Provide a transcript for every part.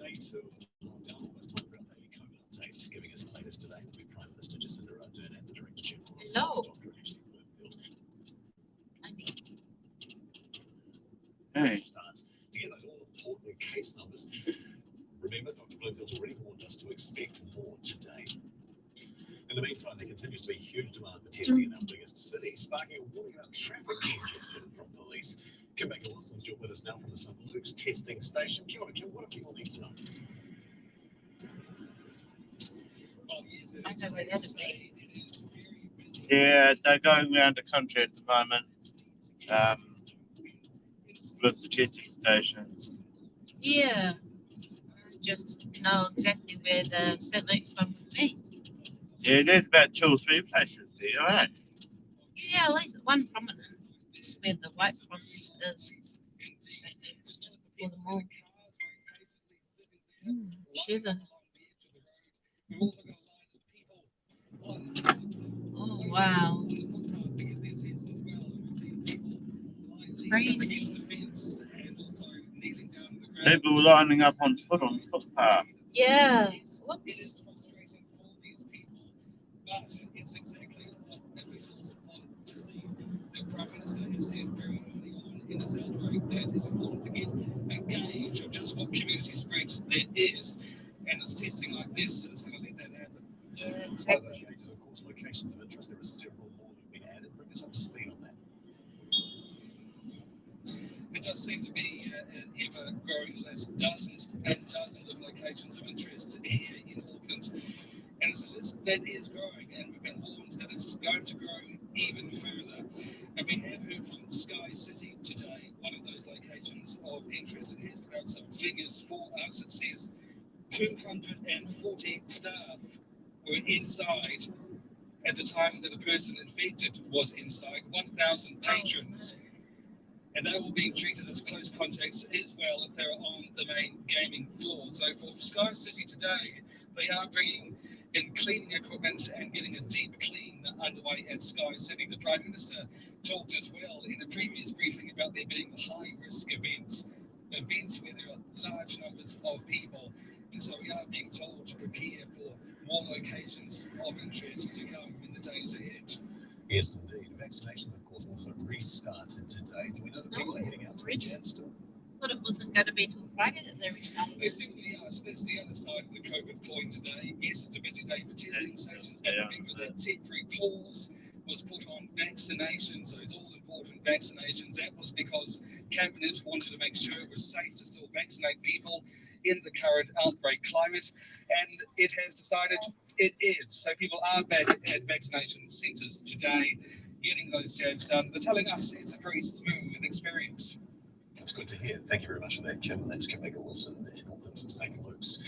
day two of the lockdown, almost time for our daily COVID updates. Giving us the latest today will be Prime Minister Jacinda Ardern and the Director General of Health, Dr. Ashley Bloomfield. Hey. Starts to get those all-important case numbers. Remember, Dr. Bloomfield's already warned us to expect more today. In the meantime, there continues to be huge demand for testing in our biggest city, sparking a warning about traffic congestion from police. Kim Baker-Wilson's joined with us now from the St. Luke's testing station. Kia ora, Kim, what do people need to know? I know where that is. Yeah, they're going around the country at the moment with the testing stations. Yeah. I just know exactly where the St. Luke's one would be. Yeah, there's about 2 or 3 places there, right? Yeah, at least one prominent is where the White Cross is. St. Luke's, just before the mall. Cheddar. Oh, wow. Crazy. People lining up on foot on the footpath. Yeah. Whoops. But it's exactly what officials want to see. The Prime Minister has said very early on in this outbreak that it's important to get a gauge of just what community spread there is, and it's testing like this that is going to let that happen. Yeah, One of those exactly. gauges, of course, locations of interest. There are several more that have been added. Bring us up to speed on that. It does seem to be an ever-growing list, dozens and dozens of locations of interest here in Auckland. And it's a list that is growing, and we've been warned that it's going to grow even further. And we have heard from Sky City today, one of those locations of interest. It has put out some figures for us. It says 240 staff were inside at the time that a person infected was inside, 1,000 patrons. And they were being treated as close contacts as well if they're on the main gaming floor. So for Sky City today, they are bringing in cleaning equipment and getting a deep clean underway at Sky City. The Prime Minister talked as well in a previous briefing about there being high-risk events where there are large numbers of people. And so we are being told to prepare for more locations of interest to come in the days ahead. Yes, indeed. Vaccinations, of course, also restarted today. Do we know that people are heading out to the jab still? Thought it wasn't going to be till Friday that they restarted. They certainly are. So that's the other side of the COVID coin today. Yes, it's a busy day for testing stations, but remember that temporary pause was put on vaccinations, those all-important vaccinations. That was because Cabinet wanted to make sure it was safe to still vaccinate people in the current outbreak climate, and it has decided it is. So people are back at vaccination centres today, getting those jabs done. They're telling us it's a very smooth experience. That's good to hear. Thank you very much for that, Kim. That's Kim Baker-Wilson in Auckland's and St. Luke's.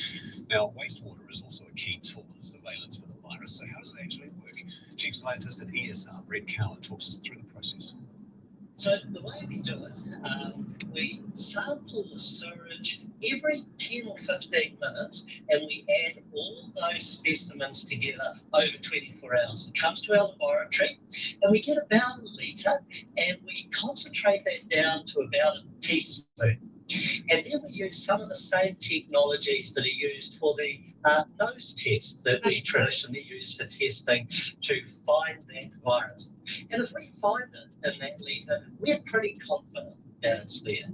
Now, wastewater is also a key tool in the surveillance for the virus. So how does it actually work? Chief Scientist at ESR, Brett Cowan, talks us through the process. So the way we do it, we sample the sewage every 10 or 15 minutes, and we add all those specimens together over 24 hours. It comes to our laboratory, and we get about a litre, and we concentrate that down to about a teaspoon. And then we use some of the same technologies that are used for the nose tests that we traditionally use for testing to find that virus. And if we find it in that litre, we're pretty confident that it's there.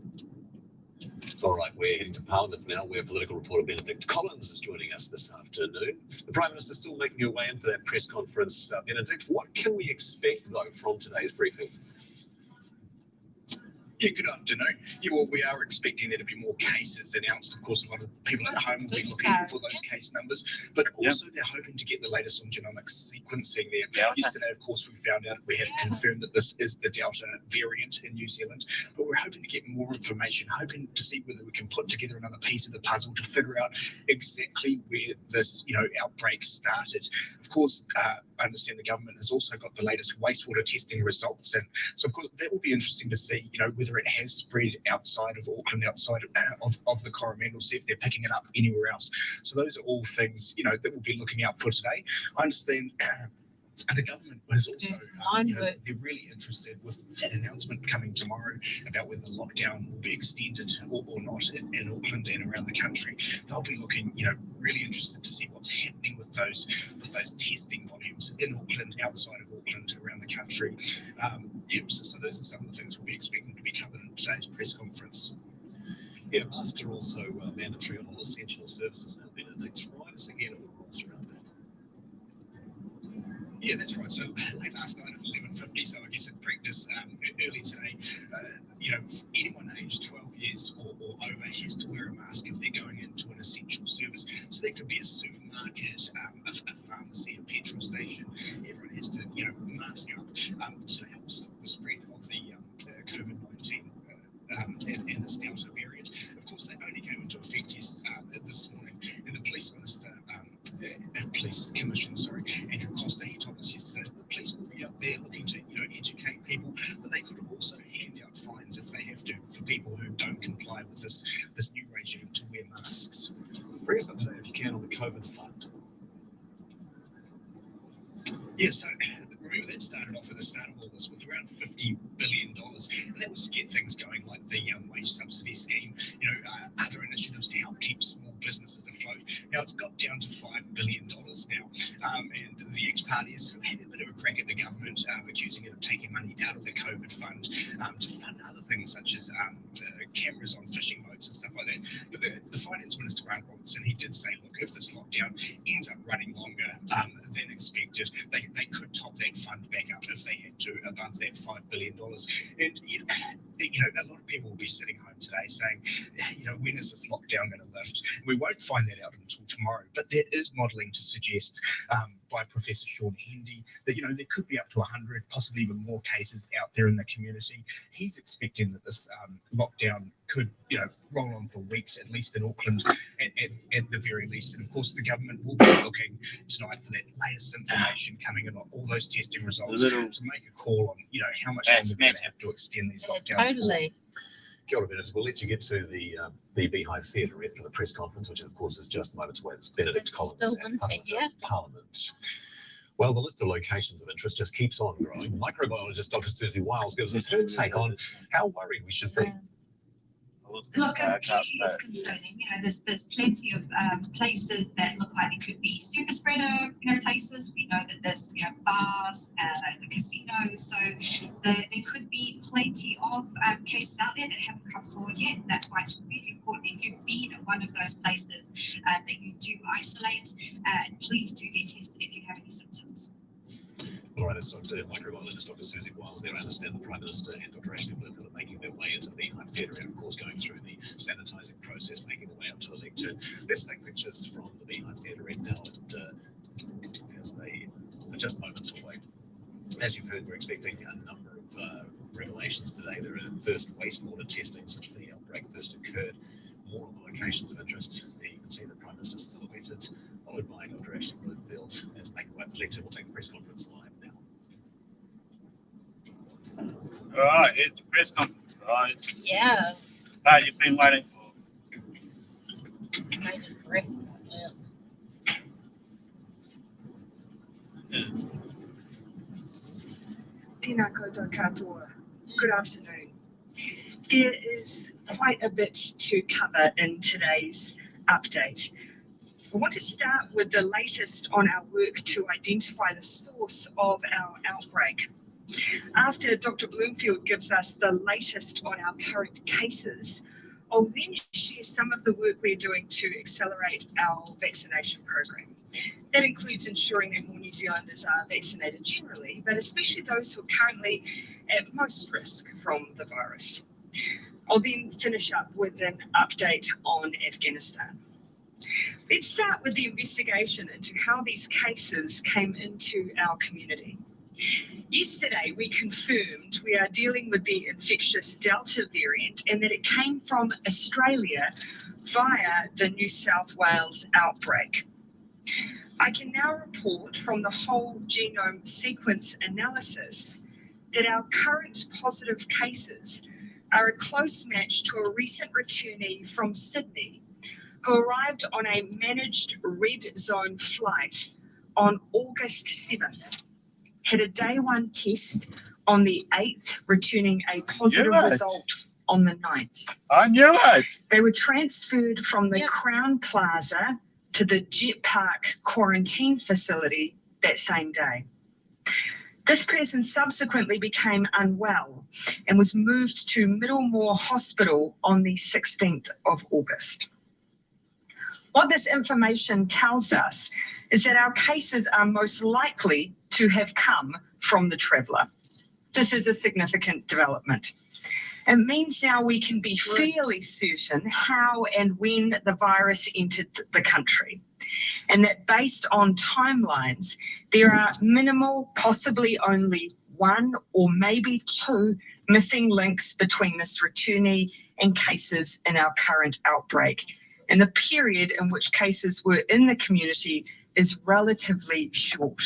All right, we're heading to Parliament now, where political reporter Benedict Collins is joining us this afternoon. The Prime Minister's still making her way in for that press conference. Benedict, what can we expect, though, from today's briefing? Yeah, good afternoon. Yeah, well, we are expecting there to be more cases announced. Of course, a lot of people at home will be looking for those case numbers, but also they're hoping to get the latest on genomic sequencing there. Yesterday, of course, we found out, we had confirmed that this is the Delta variant in New Zealand, but we're hoping to get more information, hoping to see whether we can put together another piece of the puzzle to figure out exactly where this, outbreak started. Of course, I understand the government has also got the latest wastewater testing results, and so of course that will be interesting to see, whether it has spread outside of Auckland, outside of the Coromandel, see if they're picking it up anywhere else. So those are all things, that we'll be looking out for today. I understand And the government was also, Line work. they're really interested with that announcement coming tomorrow about whether the lockdown will be extended or not in Auckland and around the country. They'll be looking, really interested to see what's happening with those testing volumes in Auckland, outside of Auckland, around the country. So those are some of the things we'll be expecting to be covered in today's press conference. Yeah, masks are also mandatory on all essential services now, Benedict. Remind us again of the rules around that. Yeah, that's right. So late last night at 11:50, so I guess in practice early today, anyone aged 12 years or over has to wear a mask if they're going into an essential service. So that could be a supermarket, a pharmacy, a petrol station. Everyone has to, mask up to help stop the spread of the COVID-19 and this Delta variant. Of course, they only came into effect this morning, and the police minister, police commissioner, Andrew Costa, he told us yesterday that the police will be out there looking to, educate people, but they could also hand out fines if they have to for people who don't comply with this new regime to wear masks. Bring us up to date, if you can, on the COVID fund. Yeah, so remember that started off at the start of all this with around $50 billion, and that was to get things going like the wage subsidy scheme, other initiatives to help keep small businesses afloat. Now it's got down to $5 billion now, and the ex-parties have had a bit of a crack at the government, accusing it of taking money out of the COVID fund to fund other things such as cameras on fishing boats and stuff like that. But the Finance Minister, Grant Robertson, he did say, look, if this lockdown ends up running longer than expected, they could top that fund back up if they had to, above that $5 billion. And, a lot of people will be sitting home today saying, when is this lockdown going to lift? We won't find that out until tomorrow, but there is modelling to suggest by Professor Sean Hendy that, there could be up to 100, possibly even more cases out there in the community. He's expecting that this lockdown could, roll on for weeks, at least in Auckland, at the very least. And of course, the government will be looking tonight for that latest information coming in on all those testing results to make a call on, how much longer they're going to have to extend these lockdowns. Totally. Kia ora, Benedict. We'll let you get to the Beehive Theatre after the press conference, which of course is just moments away. It's Benedict Collins at Parliament. Well, the list of locations of interest just keeps on growing. Microbiologist Dr. Susie Wiles gives us her take on how worried we should be. Look, it is concerning. There's plenty of places that look like they could be super spreader, places. We know that there's, bars, the casinos. So there could be plenty of cases out there that haven't come forward yet. That's why it's really important if you've been at one of those places that you do isolate, and please do get tested if you have any symptoms. All right, that's microbiologist Dr. Susie Wiles there. I understand the Prime Minister and Dr. Ashley Bloomfield are making their way into the Beehive Theatre and, of course, going through the sanitising process, making their way up to the lectern. Let's take pictures from the Beehive Theatre right now, and as they are just moments away. As you've heard, we're expecting a number of revelations today. There are first wastewater testing since the outbreak first occurred. More of the locations of interest. You can see the Prime Minister silhouetted, followed by Dr. Ashley Bloomfield as they make their way up to the lectern. We'll take the press conference live now. All right, here's the press conference, guys. Yeah. You've been waiting for. Bated breath. Tēnā koutou katoa. Good afternoon. There is quite a bit to cover in today's update. I want to start with the latest on our work to identify the source of our outbreak. After Dr. Bloomfield gives us the latest on our current cases, I'll then share some of the work we're doing to accelerate our vaccination program. That includes ensuring that more New Zealanders are vaccinated generally, but especially those who are currently at most risk from the virus. I'll then finish up with an update on Afghanistan. Let's start with the investigation into how these cases came into our community. Yesterday, we confirmed we are dealing with the infectious Delta variant and that it came from Australia via the New South Wales outbreak. I can now report from the whole genome sequence analysis that our current positive cases are a close match to a recent returnee from Sydney who arrived on a managed red zone flight on August 7th. had a day 1 test on the 8th, returning a positive result on the 9th. I knew it. They were transferred from the Yep. Crown Plaza to the Jet Park quarantine facility that same day. This person subsequently became unwell and was moved to Middlemore Hospital on the 16th of August. What this information tells us is that our cases are most likely to have come from the traveller. This is a significant development. It means now we can be fairly certain how and when the virus entered the country, and that based on timelines, there are minimal, possibly only 1 or maybe 2 missing links between this returnee and cases in our current outbreak. And the period in which cases were in the community is relatively short.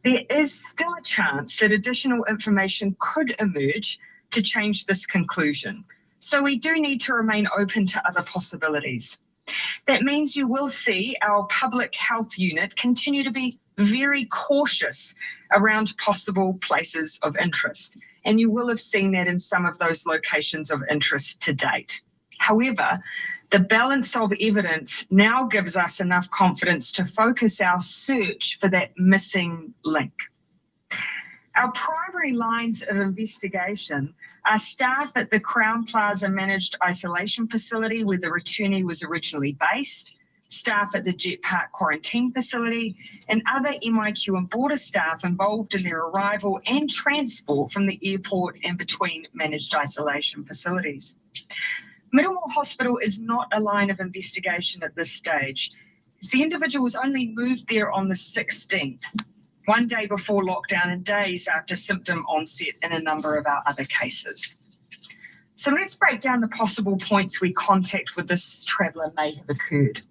There is still a chance that additional information could emerge to change this conclusion. So we do need to remain open to other possibilities. That means you will see our public health unit continue to be very cautious around possible places of interest. And you will have seen that in some of those locations of interest to date. However, the balance of evidence now gives us enough confidence to focus our search for that missing link. Our primary lines of investigation are staff at the Crown Plaza Managed Isolation Facility where the returnee was originally based, staff at the Jet Park Quarantine Facility, and other MIQ and border staff involved in their arrival and transport from the airport and between managed isolation facilities. Middlemore Hospital is not a line of investigation at this stage. The individual was only moved there on the 16th. 1 day before lockdown and days after symptom onset in a number of our other cases. So let's break down the possible points where contact with this traveller may have occurred.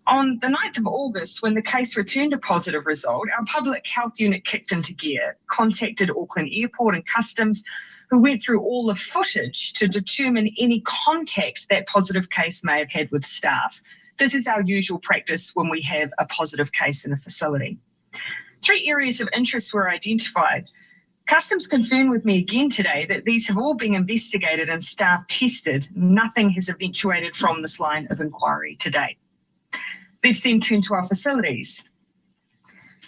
On the 9th of August, when the case returned a positive result, our public health unit kicked into gear, contacted Auckland Airport and Customs, who went through all the footage to determine any contact that positive case may have had with staff. This is our usual practice when we have a positive case in a facility. 3 areas of interest were identified. Customs confirmed with me again today that these have all been investigated and staff tested. Nothing has eventuated from this line of inquiry to date. Let's then turn to our facilities.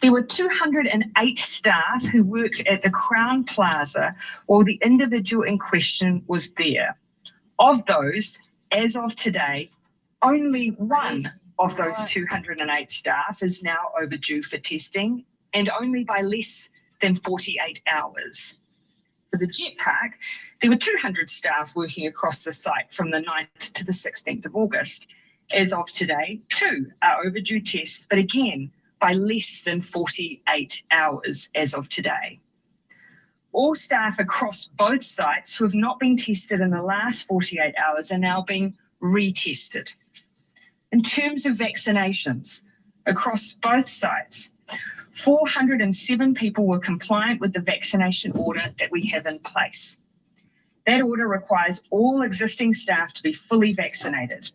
There were 208 staff who worked at the Crown Plaza while the individual in question was there. Of those, as of today, only 1 of those 208 staff is now overdue for testing, and only by less than 48 hours. For the Jet Park, there were 200 staff working across the site from the 9th to the 16th of August. As of today, 2 are overdue tests, but again, by less than 48 hours as of today. All staff across both sites who have not been tested in the last 48 hours are now being retested. In terms of vaccinations, across both sites, 407 people were compliant with the vaccination order that we have in place. That order requires all existing staff to be fully vaccinated.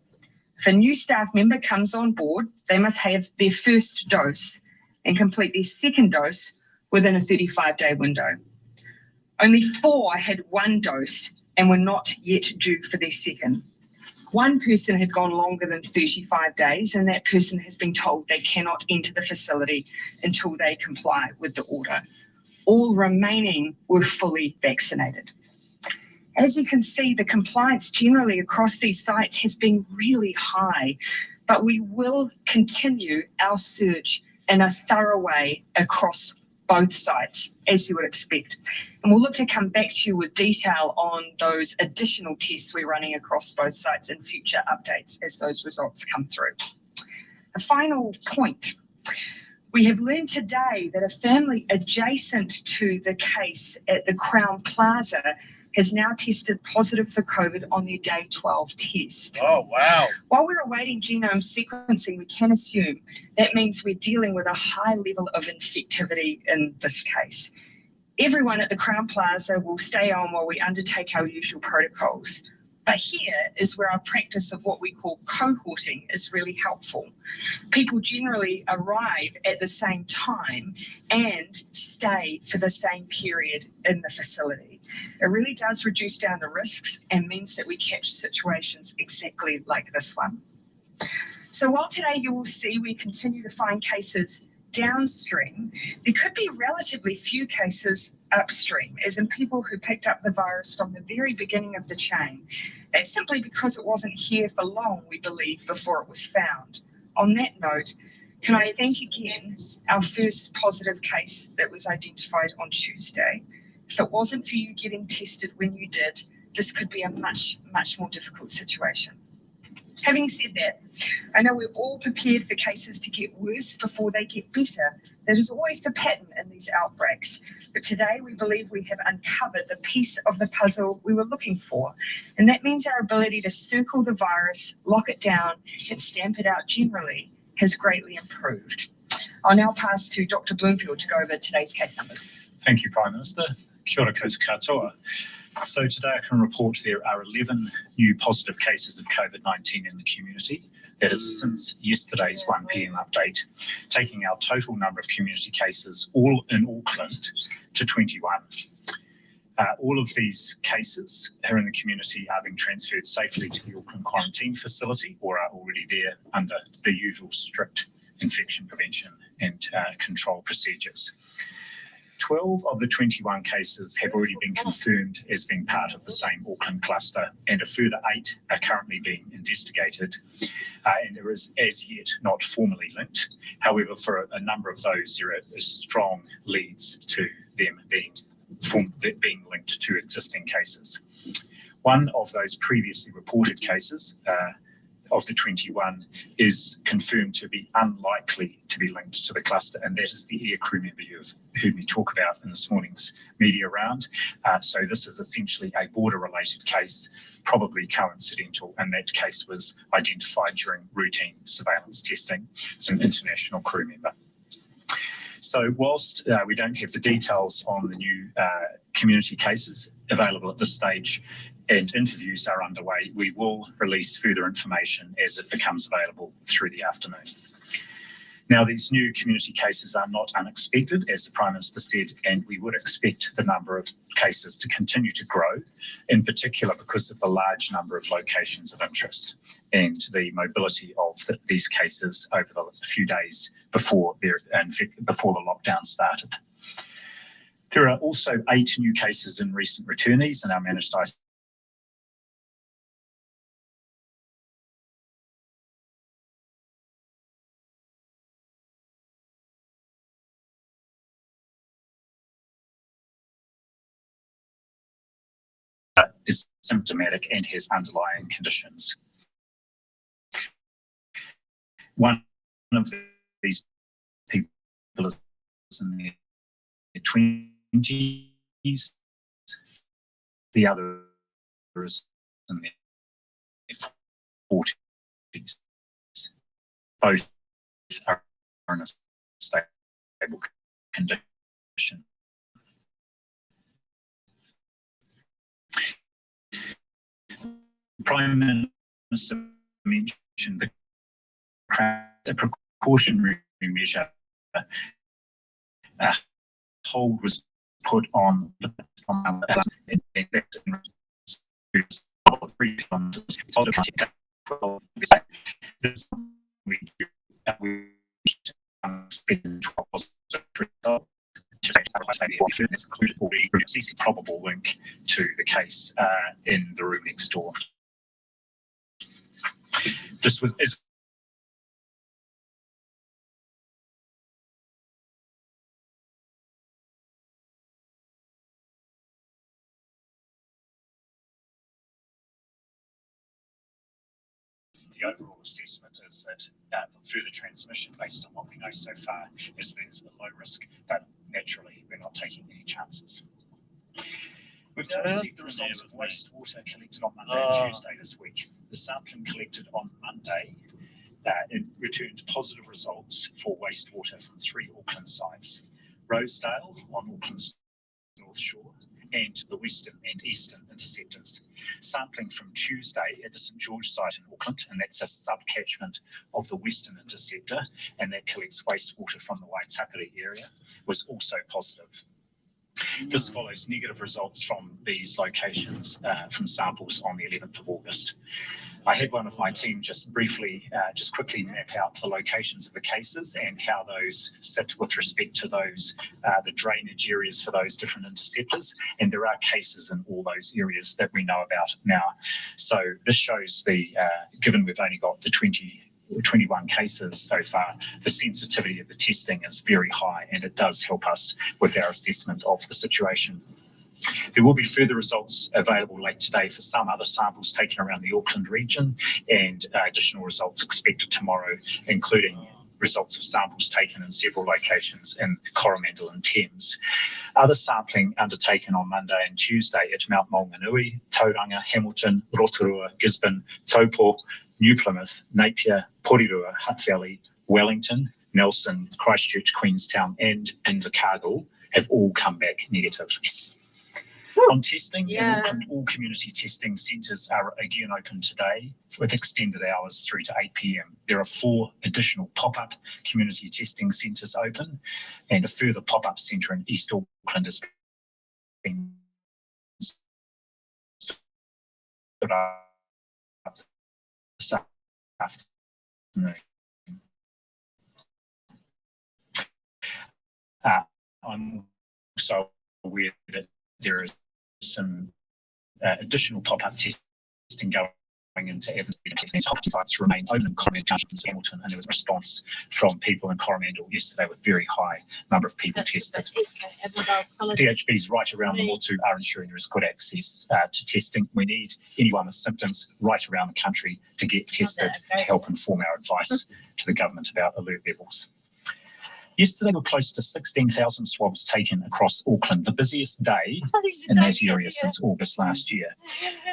If a new staff member comes on board, they must have their first dose and complete their second dose within a 35-day window. Only 4 had 1 dose and were not yet due for their second. 1 person had gone longer than 35 days, and that person has been told they cannot enter the facility until they comply with the order. All remaining were fully vaccinated. As you can see, the compliance generally across these sites has been really high, but we will continue our search in a thorough way across both sites, as you would expect. And we'll look to come back to you with detail on those additional tests we're running across both sites in future updates as those results come through. A final point. We have learned today that a family adjacent to the case at the Crown Plaza has now tested positive for COVID on their day 12 test. Oh, wow. While we're awaiting genome sequencing, we can assume that means we're dealing with a high level of infectivity in this case. Everyone at the Crown Plaza will stay on while we undertake our usual protocols. But here is where our practice of what we call cohorting is really helpful. People generally arrive at the same time and stay for the same period in the facility. It really does reduce down the risks and means that we catch situations exactly like this one. So while today you will see we continue to find cases downstream, there could be relatively few cases upstream, as in people who picked up the virus from the very beginning of the chain. That's simply because it wasn't here for long, we believe, before it was found. On that note, can I thank again our first positive case that was identified on Tuesday. If it wasn't for you getting tested when you did, this could be a much, much more difficult situation. Having said that, I know we're all prepared for cases to get worse before they get better. That is always the pattern in these outbreaks. But today we believe we have uncovered the piece of the puzzle we were looking for. And that means our ability to circle the virus, lock it down, and stamp it out generally has greatly improved. I'll now pass to Dr. Bloomfield to go over today's case numbers. Thank you, Prime Minister. Kia ora koutou. So today I can report there are 11 new positive cases of COVID-19 in the community. That is since yesterday's 1 p.m. update, taking our total number of community cases all in Auckland to 21. All of these cases here in the community are being transferred safely to the Auckland quarantine facility or are already there under the usual strict infection prevention and control procedures. 12 of the 21 cases have already been confirmed as being part of the same Auckland cluster, and a further 8 are currently being investigated. And there is as yet not formally linked. However, for a number of those, there are strong leads to them being linked to existing cases. One of those previously reported cases of the 21 is confirmed to be unlikely to be linked to the cluster, and that is the aircrew member you've heard me talk about in this morning's media round. So this is essentially a border-related case, probably coincidental, and that case was identified during routine surveillance testing. It's an international crew member. So whilst we don't have the details on the new community cases available at this stage, and interviews are underway, we will release further information as it becomes available through the afternoon. Now, these new community cases are not unexpected, as the Prime Minister said, and we would expect the number of cases to continue to grow, in particular because of the large number of locations of interest and the mobility of these cases over the few days before the lockdown started. There are also 8 new cases in recent returnees in our managed ICU. Is symptomatic and has underlying conditions. One of these people is in their 20s, the other is in their 40s. Both are in a stable condition. Prime Minister mentioned the precautionary measure. A hold was put on the platform probable link to the case in the room next door. This was the overall assessment is that further transmission, based on what we know so far, is there's a low risk, but naturally we're not taking any chances. We've now received the results of wastewater collected on Monday and Tuesday this week. The sampling collected on Monday it returned positive results for wastewater from 3 Auckland sites: Rosedale on Auckland's North Shore, and the western and eastern interceptors. Sampling from Tuesday at the St George site in Auckland, and that's a sub-catchment of the western interceptor, and that collects wastewater from the Waitakere area, was also positive. This follows negative results from these locations from samples on the 11th of August. I had one of my team just briefly, just quickly map out the locations of the cases and how those sit with respect to those, the drainage areas for those different interceptors. And there are cases in all those areas that we know about now. So this shows the, given we've only got the 21 cases so far, the sensitivity of the testing is very high, and it does help us with our assessment of the situation. There will be further results available late today for some other samples taken around the Auckland region, and additional results expected tomorrow, including results of samples taken in several locations in Coromandel and Thames. Other sampling undertaken on Monday and Tuesday at Mount Maunganui, Tauranga, Hamilton, Rotorua, Gisborne, Taupo, New Plymouth, Napier, Porirua, Hutt Valley, Wellington, Nelson, Christchurch, Queenstown, and Invercargill have all come back negative. On testing, in Auckland, all community testing centres are again open today with extended hours through to 8 p.m. There are 4 additional pop-up community testing centres open, and a further pop-up centre in East Auckland has been stood up this afternoon. I'm also aware that there is some additional pop-up testing going into sites remain open in Coromandel and Hamilton, and there was a response from people in Coromandel yesterday with very high number of people tested. DHBs right around the Motu are ensuring there is good access to testing. We need anyone with symptoms right around the country to get tested to help inform our advice to the government about alert levels. Yesterday, we were close to 16,000 swabs taken across Auckland, the busiest day in that area since August last year.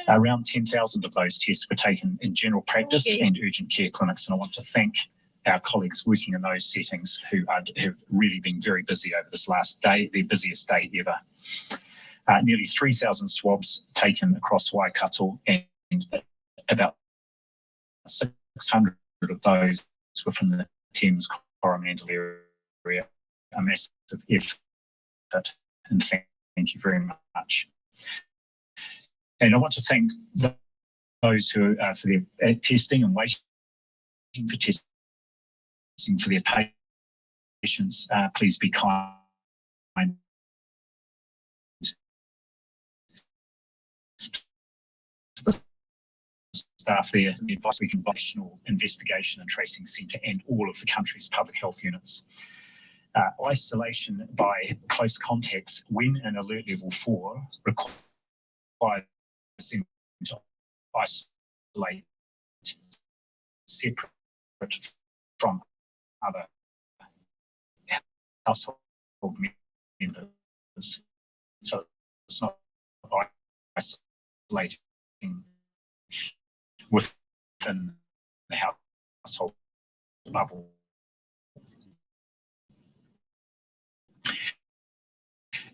Around 10,000 of those tests were taken in general practice and urgent care clinics, and I want to thank our colleagues working in those settings who have really been very busy over this last day, their busiest day ever. Nearly 3,000 swabs taken across Waikato, and about 600 of those were from the Thames Coromandel area. A massive effort, and thank you very much. And I want to thank those who are for their testing and waiting for testing for their patients. Please be kind. Staff there, the advice we can National Investigation and Tracing Centre and all of the country's public health units. Isolation by close contacts when in alert level 4 requires them to isolate separate from other household members. So it's not isolating within the household bubble.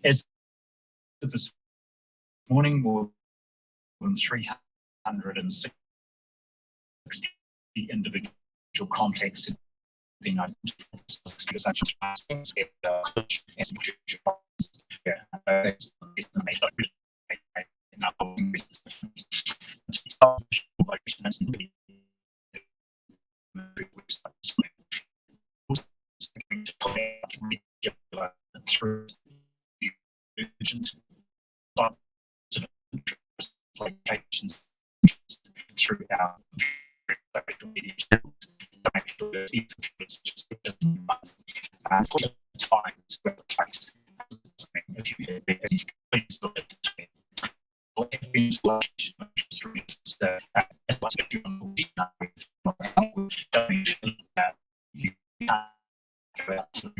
As of this morning, more than 360 individual contacts have been identified. Through urgent locations through our social media channels to make sure that it's just for the times where the place if you have please look at the you can't go out to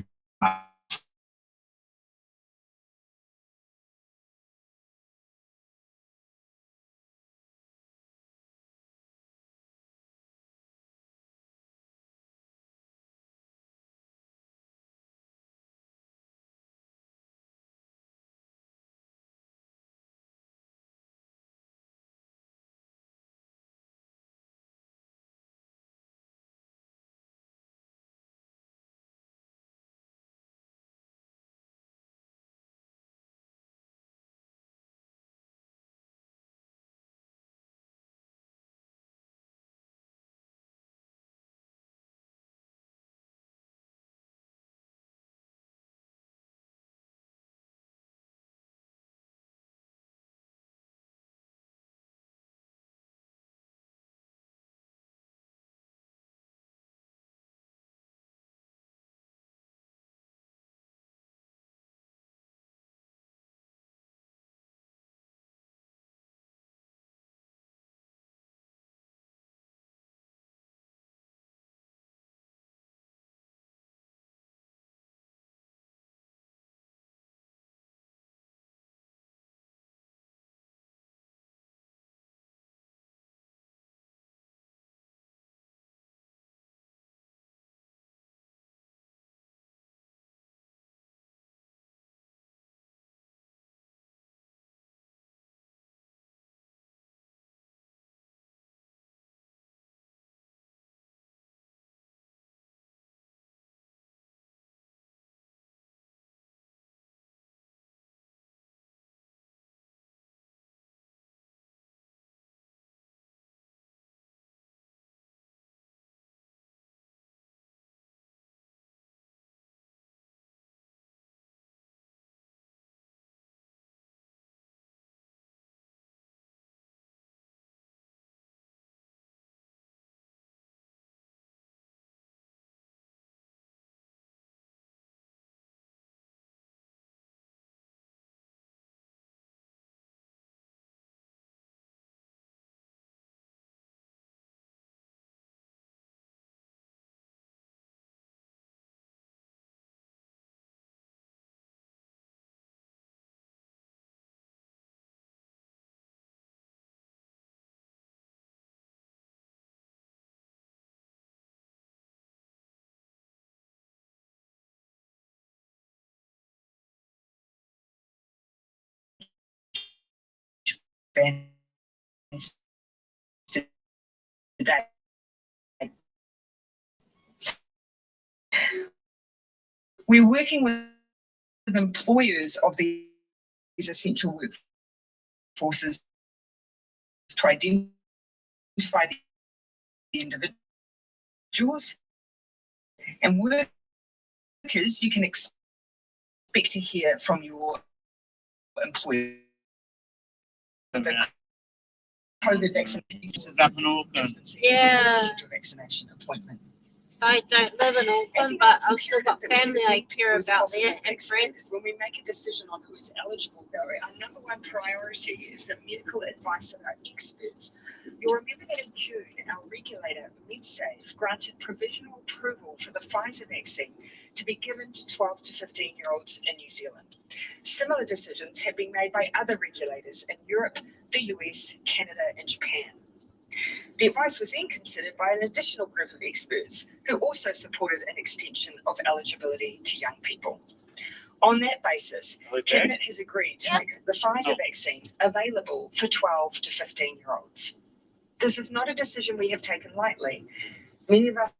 bans today. We're working with employers of these essential workforces to identify the individuals and workers. You can expect to hear from your employer the COVID vaccination. This is up in Auckland. Yeah. Vaccination appointment. I don't live in Auckland, but I've still got family I care about there and friends. When we make a decision on who is eligible, though, our number one priority is the medical advice of our experts. You'll remember that in June, our regulator, MedSafe, granted provisional approval for the Pfizer vaccine to be given to 12 to 15-year-olds in New Zealand. Similar decisions have been made by other regulators in Europe, the US, Canada, and Japan. The advice was then considered by an additional group of experts who also supported an extension of eligibility to young people. On that basis, Cabinet has agreed to make the Pfizer vaccine available for 12 to 15-year-olds. This is not a decision we have taken lightly. Many of us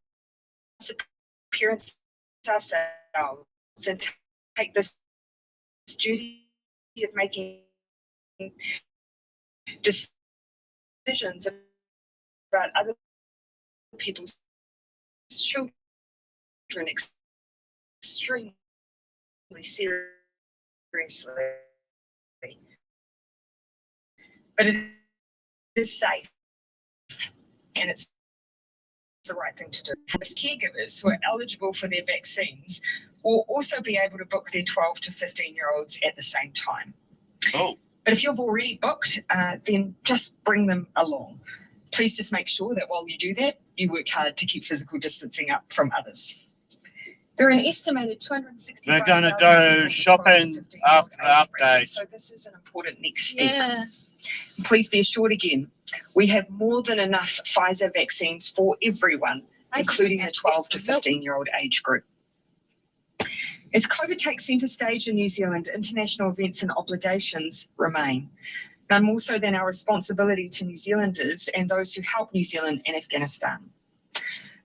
parents ourselves and take this duty of making decisions about other people's children extremely seriously. But it is safe and it's the right thing to do. Caregivers who are eligible for their vaccines will also be able to book their 12 to 15-year-olds at the same time. Oh. But if you've already booked, then just bring them along. Please just make sure that while you do that, you work hard to keep physical distancing up from others. There are an estimated 260. We're going to go shopping after the update. So this is an important next step. Yeah. Please be assured again, we have more than enough Pfizer vaccines for everyone, including the 12 to 15-year-old age group. As COVID takes centre stage in New Zealand, international events and obligations remain. None more so than our responsibility to New Zealanders and those who help New Zealand and Afghanistan.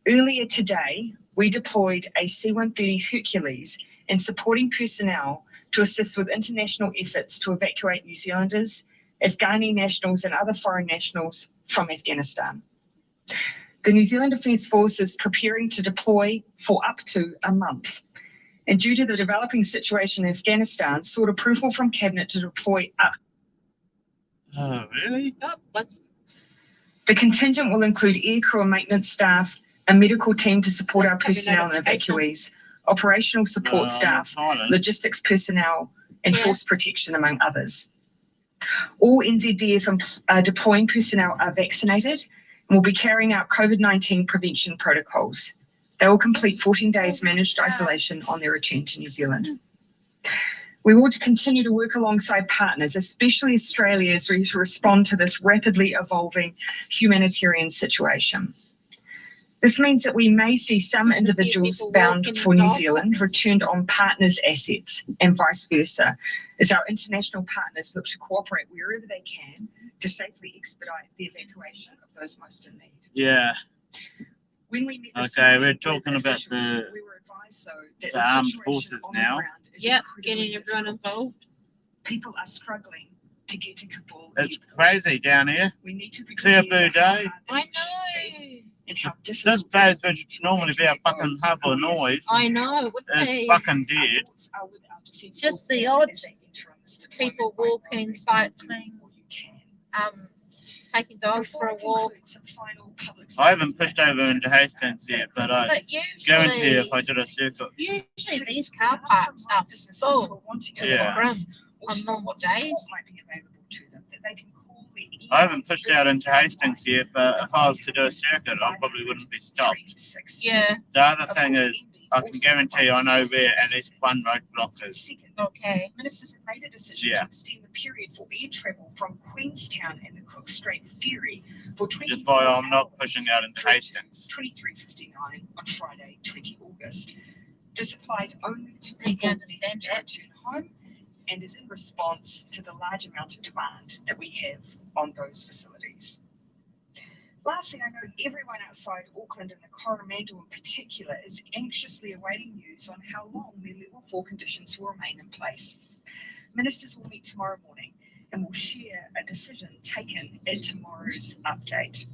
Earlier today, we deployed a C-130 Hercules and supporting personnel to assist with international efforts to evacuate New Zealanders, Afghani nationals and other foreign nationals from Afghanistan. The New Zealand Defence Force is preparing to deploy for up to a month. And due to the developing situation in Afghanistan, sought approval from Cabinet to deploy up. Oh, really? Oh, the contingent will include aircrew and maintenance staff, a medical team to support our personnel and evacuees, operational support staff, logistics personnel, and force protection, among others. All NZDF deploying personnel are vaccinated and will be carrying out COVID-19 prevention protocols. They will complete 14 days managed isolation on their return to New Zealand. We will continue to work alongside partners, especially Australia, as we respond to this rapidly evolving humanitarian situation. This means that we may see some individuals bound for New Zealand returned on partners' assets and vice versa, as our international partners look to cooperate wherever they can to safely expedite the evacuation of those most in need. Yeah. When we met we're talking about the armed forces now. Yep, getting everyone involved. People are struggling to get to Kabul. It's crazy down here. We need to be clear blue day. I know. And how this place would normally be a fucking hub of noise. I know. It's fucking dead. Just the odd people walking, cycling, taking dogs for a walk. I haven't pushed over into Hastings yet, but I guarantee if I did a circuit. Usually these car parks are full to the brim on normal days. I haven't pushed out into Hastings yet, but if I was to do a circuit, I probably wouldn't be stopped. Yeah. The other thing is, I can guarantee I know where at least one roadblock is. Okay. Ministers have made a decision to extend the period for air travel from Queenstown and the Cook Strait Ferry for 20. Just why I'm not pushing out into Hastings. 23:59 on Friday, 20 August. This applies only to people who return home and is in response to the large amount of demand that we have on those facilities. Lastly, I know everyone outside Auckland and the Coromandel in particular is anxiously awaiting news on how long the level 4 conditions will remain in place. Ministers will meet tomorrow morning and will share a decision taken at tomorrow's update.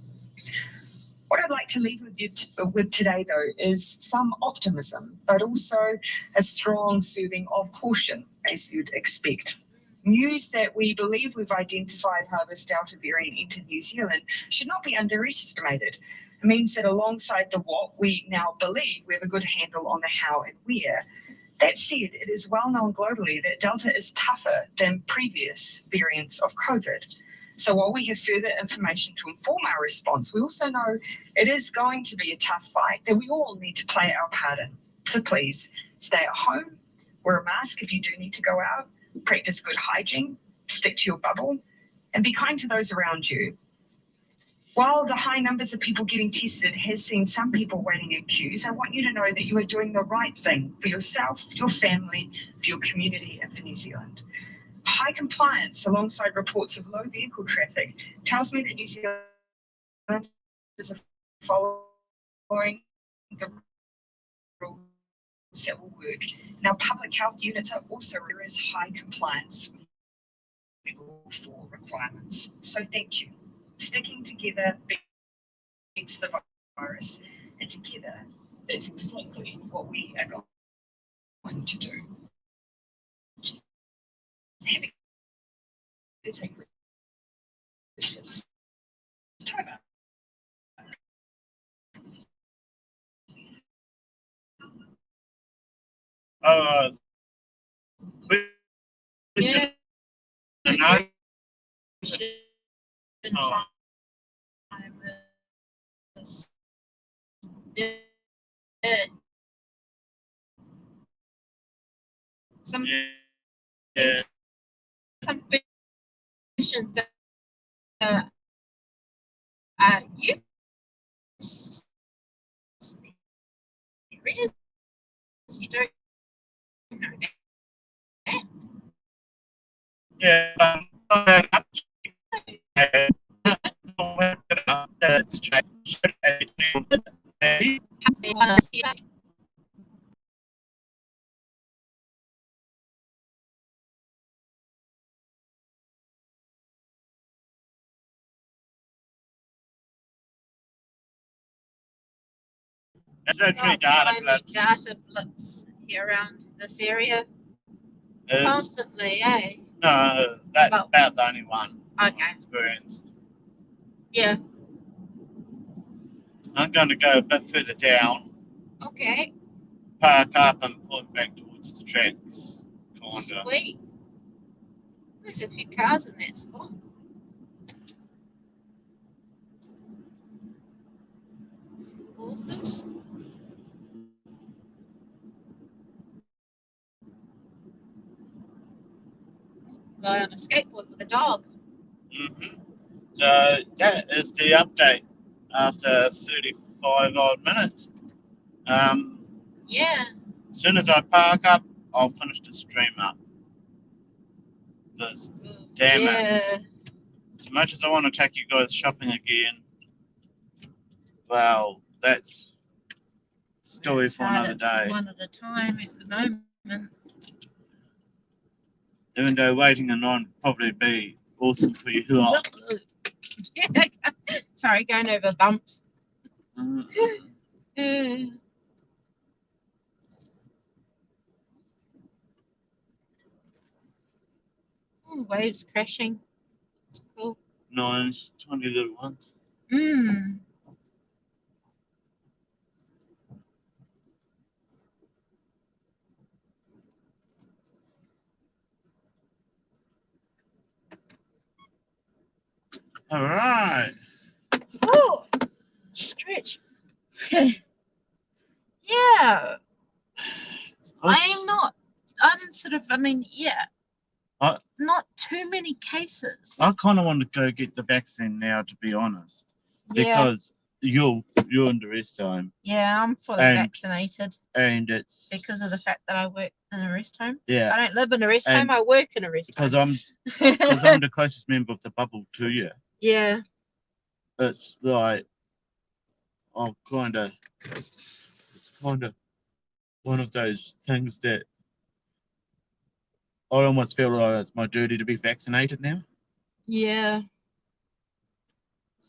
What I'd like to leave with you with today, though, is some optimism, but also a strong soothing of caution, as you'd expect. News that we believe we've identified how this Delta variant entered New Zealand should not be underestimated. It means that alongside the what, we now believe we have a good handle on the how and where. That said, it is well known globally that Delta is tougher than previous variants of COVID. So while we have further information to inform our response, we also know it is going to be a tough fight that we all need to play our part in. So please stay at home, wear a mask if you do need to go out, practice good hygiene, stick to your bubble, and be kind to those around you. While the high numbers of people getting tested has seen some people waiting in queues, I want you to know that you are doing the right thing for yourself, your family, for your community, and for New Zealand. High compliance alongside reports of low vehicle traffic tells me that New Zealand is following the rules that will work. And our public health units are also there is high compliance with level 4 requirements. So thank you. Sticking together beats the virus, and together that's exactly what we are going to do. Happy to take questions. Some questions that you serious? You don't know that? Yeah. There's actually data blips here around this area constantly, eh? No, that's about the only one Okay. I've experienced. Yeah. I'm going to go a bit further down. Okay. Park up and point back towards the tracks. Kinda. Sweet. There's a few cars in that spot. Walkers. Guy on a skateboard with a dog. So that is the update after 35 odd minutes. Yeah. As soon as I park up, I'll finish the stream up. Because, damn it. As much as I want to take you guys shopping again, well, that's story for another day. One at a time at the moment. Even though waiting in line would probably be awesome for you lot. Sorry, going over bumps. Oh, waves crashing. It's cool. Nice, 20 little ones. All right. Oh, stretch. Yeah. Not too many cases. I kind of want to go get the vaccine now, to be honest. Because you're in the rest home. Yeah, I'm fully And- vaccinated And it's because of the fact that I work in a rest home. yeah, I don't live in a rest And home. I work in a rest because home. I'm the closest member of the bubble to you. Yeah. It's like I'm kind of one of those things that I almost feel like it's my duty to be vaccinated now. Yeah.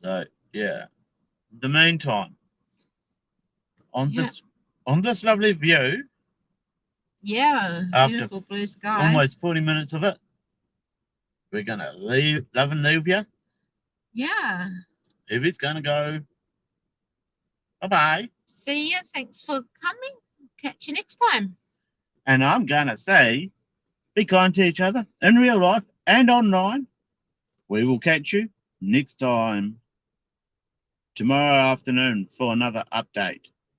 So yeah. In the meantime, on Yeah. this lovely view, Yeah. After Beautiful blue sky. almost 40 minutes of it, we're gonna love and leave you. Yeah. Evie's gonna go. Bye-bye. See you. Thanks for coming. Catch you next time. And I'm gonna say, be kind to each other in real life and online. We will catch you next time tomorrow afternoon for another update.